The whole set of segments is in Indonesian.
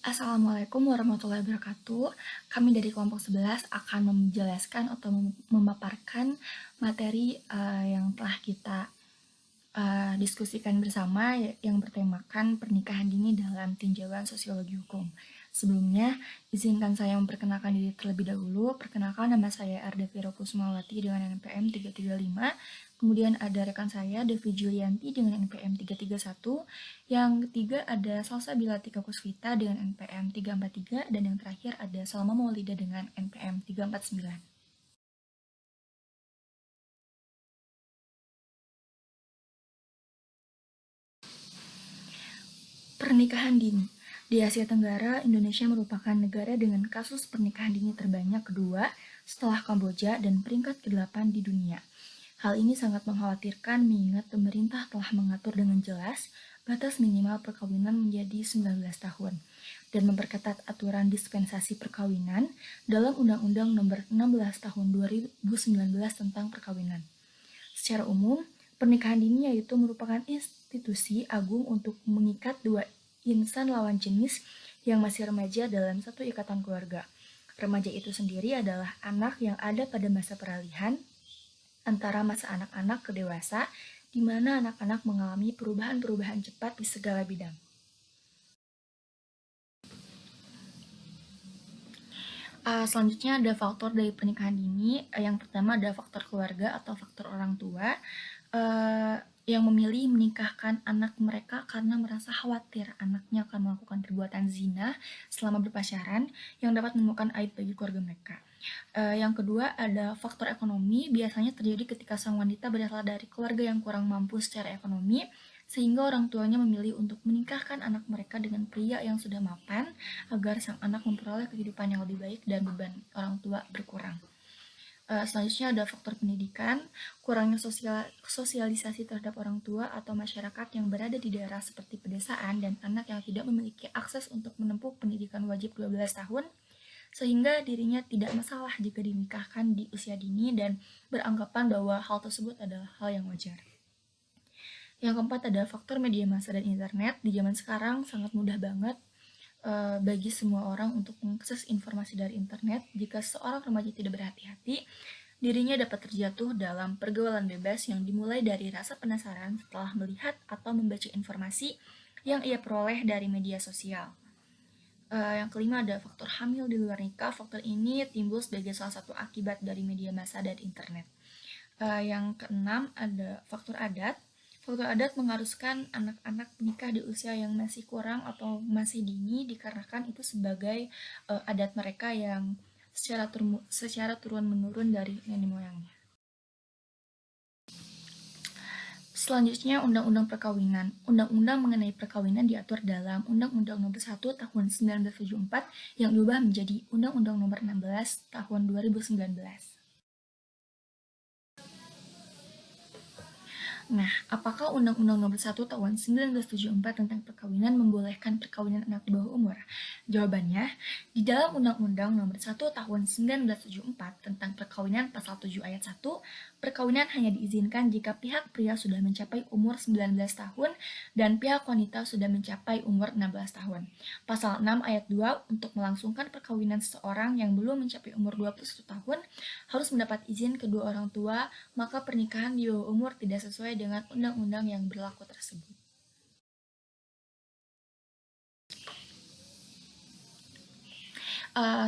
Assalamualaikum warahmatullahi wabarakatuh. Kami dari kelompok 11 akan menjelaskan atau memaparkan materi yang telah kita diskusikan bersama yang bertemakan pernikahan dini dalam tinjauan sosiologi hukum. Sebelumnya, izinkan saya memperkenalkan diri terlebih dahulu. Perkenalkan, nama saya Ardevi Rokusmawati dengan NPM 335. Kemudian ada rekan saya, Devi Julianti dengan NPM 331. Yang ketiga ada Salsa Bilatika Kusvita dengan NPM 343. Dan yang terakhir ada Salma Maulida dengan NPM 349. Pernikahan dini. Di Asia Tenggara, Indonesia merupakan negara dengan kasus pernikahan dini terbanyak kedua setelah Kamboja dan peringkat ke-8 di dunia. Hal ini sangat mengkhawatirkan mengingat pemerintah telah mengatur dengan jelas batas minimal perkawinan menjadi 19 tahun dan memperketat aturan dispensasi perkawinan dalam Undang-Undang Nomor 16 Tahun 2019 tentang perkawinan. Secara umum, pernikahan dini yaitu merupakan institusi agung untuk mengikat dua insan lawan jenis yang masih remaja dalam satu ikatan keluarga. Remaja itu sendiri adalah anak yang ada pada masa peralihan antara masa anak-anak ke dewasa, di mana anak-anak mengalami perubahan-perubahan cepat di segala bidang. Selanjutnya ada faktor dari pernikahan dini. Yang pertama ada faktor keluarga atau faktor orang tua yang memilih menikahkan anak mereka karena merasa khawatir anaknya akan melakukan perbuatan zina selama berpacaran yang dapat menemukan aib bagi keluarga mereka. Yang kedua ada faktor ekonomi, biasanya terjadi ketika sang wanita berasal dari keluarga yang kurang mampu secara ekonomi, sehingga orang tuanya memilih untuk menikahkan anak mereka dengan pria yang sudah mapan agar sang anak memperoleh kehidupan yang lebih baik dan beban orang tua berkurang. Selanjutnya ada faktor pendidikan, kurangnya sosialisasi terhadap orang tua atau masyarakat yang berada di daerah seperti pedesaan dan anak yang tidak memiliki akses untuk menempuh pendidikan wajib 12 tahun, sehingga dirinya tidak masalah jika dinikahkan di usia dini dan beranggapan bahwa hal tersebut adalah hal yang wajar. Yang keempat ada faktor media massa dan internet. Di zaman sekarang sangat mudah banget bagi semua orang untuk mengakses informasi dari internet. Jika seorang remaja tidak berhati-hati, dirinya dapat terjatuh dalam pergaulan bebas yang dimulai dari rasa penasaran setelah melihat atau membaca informasi yang ia peroleh dari media sosial. Yang kelima ada faktor hamil di luar nikah. Faktor ini timbul sebagai salah satu akibat dari media massa dan internet. Yang keenam ada faktor adat. Faktor adat mengharuskan anak-anak menikah di usia yang masih kurang atau masih dini dikarenakan itu sebagai adat mereka yang secara turun-menurun dari nenek moyangnya. Selanjutnya, Undang-Undang Perkawinan. Undang-undang mengenai perkawinan diatur dalam Undang-Undang Nomor 1 Tahun 1974 yang diubah menjadi Undang-Undang Nomor 16 Tahun 2019. Nah, apakah Undang-Undang Nomor 1 Tahun 1974 tentang perkawinan membolehkan perkawinan anak di bawah umur? Jawabannya, di dalam Undang-Undang Nomor 1 Tahun 1974 tentang perkawinan Pasal 7 Ayat 1, perkawinan hanya diizinkan jika pihak pria sudah mencapai umur 19 tahun dan pihak wanita sudah mencapai umur 16 tahun. Pasal 6 Ayat 2, untuk melangsungkan perkawinan seseorang yang belum mencapai umur 21 tahun harus mendapat izin kedua orang tua, maka pernikahan di bawah umur tidak sesuai dengan undang-undang yang berlaku tersebut.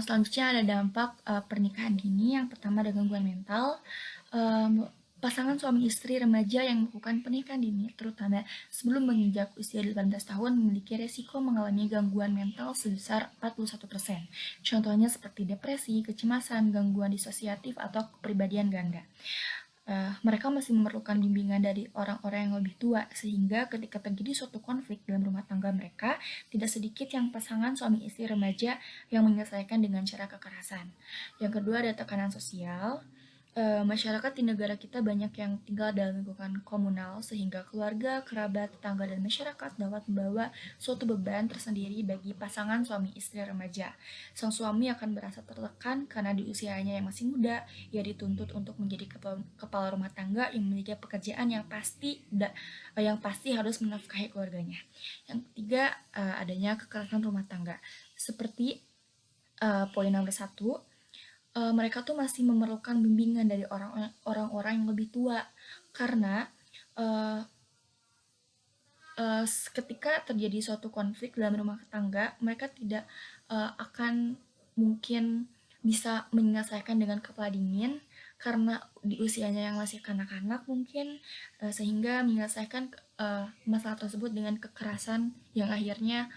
Selanjutnya ada dampak pernikahan dini. Yang pertama ada gangguan mental. Pasangan suami istri remaja yang melakukan pernikahan dini, terutama sebelum menginjak usia 18 tahun, memiliki resiko mengalami gangguan mental sebesar 41%. Contohnya seperti depresi, kecemasan, gangguan disosiatif, atau kepribadian ganda. Mereka masih memerlukan bimbingan dari orang-orang yang lebih tua, sehingga ketika terjadi suatu konflik dalam rumah tangga mereka, tidak sedikit yang pasangan suami istri remaja yang menyelesaikan dengan cara kekerasan. Yang kedua ada tekanan sosial. Masyarakat di negara kita banyak yang tinggal dalam lingkungan komunal, sehingga keluarga, kerabat, tetangga, dan masyarakat dapat membawa suatu beban tersendiri bagi pasangan suami istri remaja. Sang suami akan merasa tertekan karena di usianya yang masih muda, ia dituntut untuk menjadi kepala rumah tangga yang memiliki pekerjaan yang pasti harus menafkahi keluarganya. Yang ketiga, adanya kekerasan rumah tangga. Seperti poin nomor satu, mereka tuh masih memerlukan bimbingan dari orang-orang yang lebih tua karena uh, ketika terjadi suatu konflik dalam rumah tangga, mereka tidak akan mungkin bisa menyelesaikan dengan kepala dingin karena di usianya yang masih kanak-kanak mungkin, sehingga menyelesaikan masalah tersebut dengan kekerasan yang akhirnya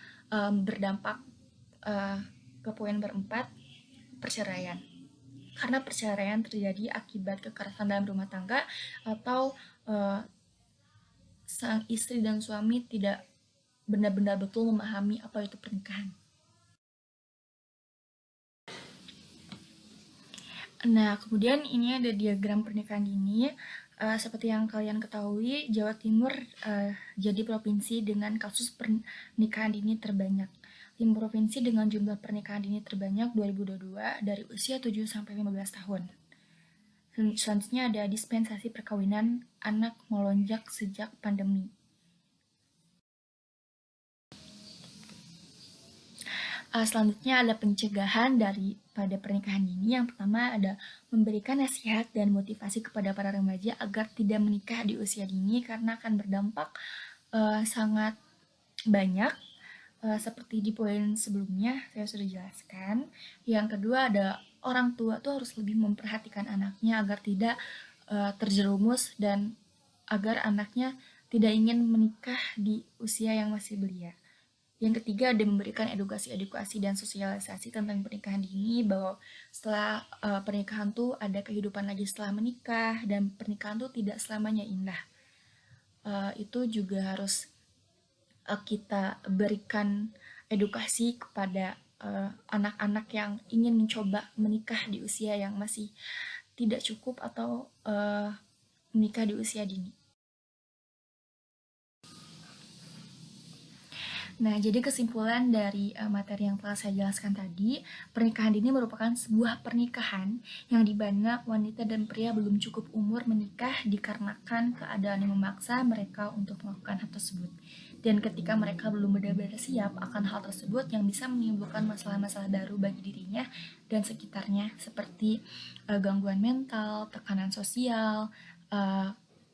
berdampak uh, ke poin berempat, perceraian. Karena perceraian terjadi akibat kekerasan dalam rumah tangga atau uh, sang istri dan suami tidak benar-benar betul memahami apa itu pernikahan. Nah, kemudian ini ada diagram pernikahan dini. Seperti yang kalian ketahui, Jawa Timur jadi provinsi dengan kasus pernikahan dini terbanyak. 5 provinsi dengan jumlah pernikahan dini terbanyak 2022 dari usia 7 sampai 15 tahun. Selanjutnya ada dispensasi perkawinan anak melonjak sejak pandemi. Selanjutnya ada pencegahan daripada pernikahan dini. Yang pertama ada memberikan nasihat dan motivasi kepada para remaja agar tidak menikah di usia dini karena akan berdampak sangat banyak. Seperti di poin sebelumnya saya sudah jelaskan. Yang kedua ada orang tua tuh harus lebih memperhatikan anaknya agar tidak terjerumus dan agar anaknya tidak ingin menikah di usia yang masih belia. Yang ketiga ada memberikan edukasi dan sosialisasi tentang pernikahan dini, bahwa setelah pernikahan tuh ada kehidupan lagi setelah menikah dan pernikahan tuh tidak selamanya indah. Itu juga harus kita berikan edukasi kepada anak-anak yang ingin mencoba menikah di usia yang masih tidak cukup atau menikah di usia dini. Nah, jadi kesimpulan dari materi yang telah saya jelaskan tadi, pernikahan dini merupakan sebuah pernikahan yang di mana wanita dan pria belum cukup umur menikah dikarenakan keadaan yang memaksa mereka untuk melakukan hal tersebut. Dan ketika mereka belum benar-benar siap akan hal tersebut yang bisa menimbulkan masalah-masalah baru bagi dirinya dan sekitarnya, seperti gangguan mental, tekanan sosial,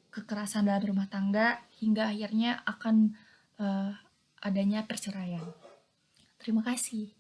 kekerasan dalam rumah tangga, hingga akhirnya akan uh, adanya perceraian. Terima kasih.